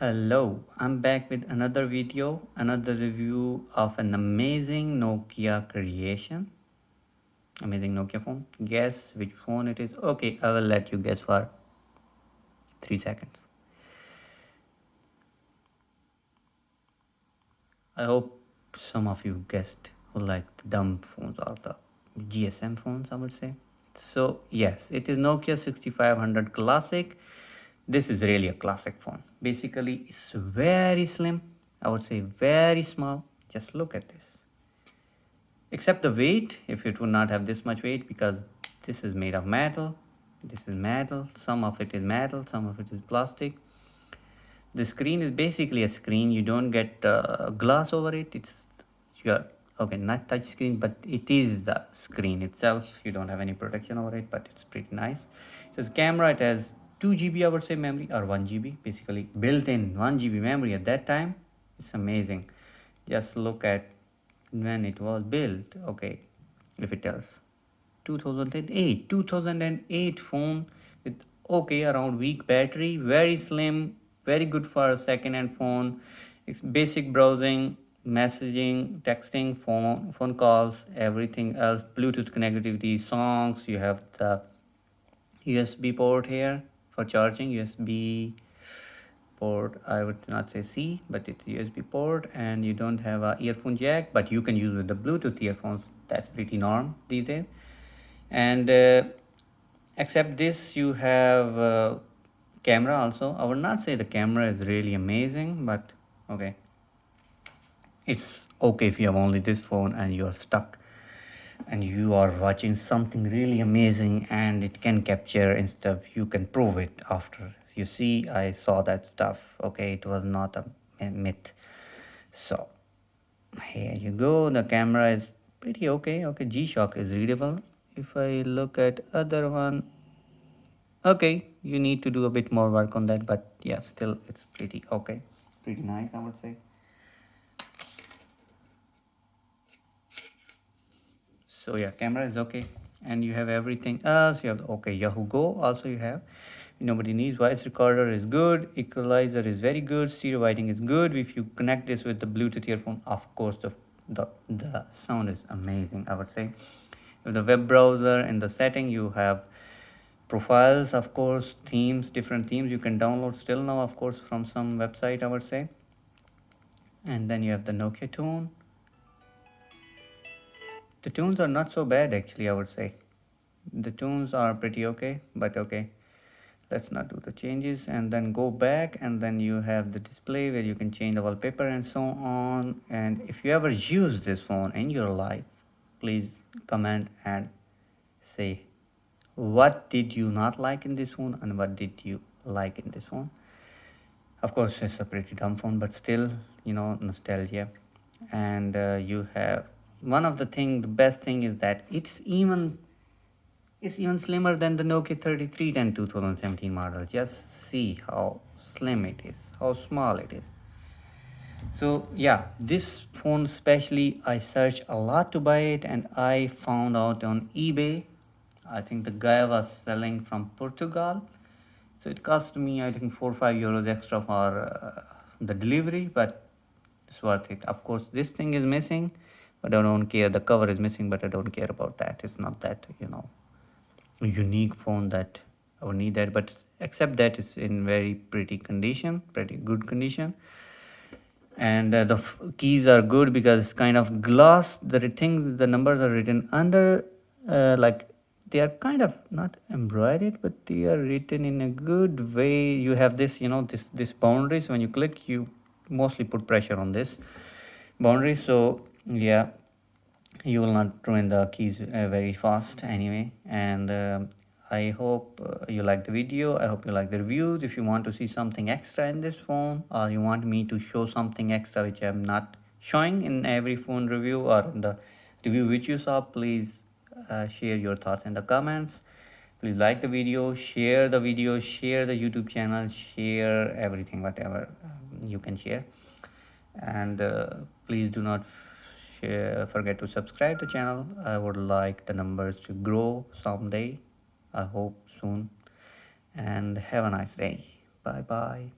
Hello, I'm back with another video, another review of an amazing Nokia creation. Amazing Nokia phone. Guess which phone it is? Okay, I will let you guess for 3 seconds. I hope some of you guessed who like the dumb phones or the GSM phones, I would say. So, yes, it is Nokia 6500 Classic. This is really a classic phone. Basically, it's very slim. I would say very small. Just look at this. Except the weight, if it would not have this much weight, because this is made of metal. This is metal. Some of it is metal, some of it is plastic. The screen is basically a screen. You don't get glass over it. It's your okay, not touch screen, but it is the screen itself. You don't have any protection over it, but it's pretty nice. It has camera. It has 2 GB, I would say, memory, or 1 GB, basically built-in 1 GB memory at that time. It's amazing. Just look at when it was built. Okay, if it tells 2008 phone with okay around weak battery, very slim, very good for a second-hand phone. It's basic browsing, messaging, texting, phone calls, everything else, Bluetooth connectivity, songs. You have the USB port here for charging, USB port, I would not say C, but it's USB port, and you don't have a earphone jack, but you can use with the Bluetooth earphones. That's pretty norm these days. And except this, you have camera also. I would not say the camera is really amazing, but okay, it's okay if you have only this phone and you're stuck and you are watching something really amazing and it can capture and stuff. You can prove it after you see I saw that stuff. Okay, it was not a myth. So here you go. The camera is pretty okay. G-Shock is readable. If I look at other one, okay, you need to do a bit more work on that, but yeah, still it's pretty okay, pretty nice, I would say. So yeah, camera is okay, and you have everything else. You have okay, Yahoo Go also you have. Nobody needs. Voice recorder is good, equalizer is very good, stereo lighting is good. If you connect this with the Bluetooth earphone, of course the sound is amazing, I would say. With the web browser in the setting, you have profiles, of course, themes, different themes you can download still now, of course, from some website, I would say. And then you have the Nokia tone. The tunes are not so bad, actually, I would say. The tunes are pretty okay, but okay, let's not do the changes. And then go back, and then you have the display where you can change the wallpaper and so on. And if you ever use this phone in your life, please comment and say what did you not like in this phone and what did you like in this phone. Of course, it's a pretty dumb phone, but still, nostalgia. And you have one of the best thing is that it's even slimmer than the Nokia 3310 2017 model. Just see how slim it is, how small it is. So yeah, this phone especially, I searched a lot to buy it, and I found out on eBay. I think the guy was selling from Portugal, so it cost me, I think, 4 or 5 euros extra for the delivery, but it's worth it. Of course, this thing is missing, but I don't care. The cover is missing, but I don't care about that. It's not that, a unique phone that I would need that. But except that, it's in very pretty condition, pretty good condition. And the keys are good because it's kind of gloss. The things, the numbers are written under, like they are kind of not embroidered, but they are written in a good way. You have this, this boundaries. When you click, you mostly put pressure on this boundary. So yeah, you will not ruin the keys very fast anyway. And I hope you like the video. I hope you like the reviews. If you want to see something extra in this phone, or you want me to show something extra which I'm not showing in every phone review or in the review which you saw, please share your thoughts in the comments. Please like the video, share the video, share the YouTube channel, share everything, whatever you can share. And please do not forget to subscribe the channel. I would like the numbers to grow someday. I hope soon. And have a nice day. Bye bye.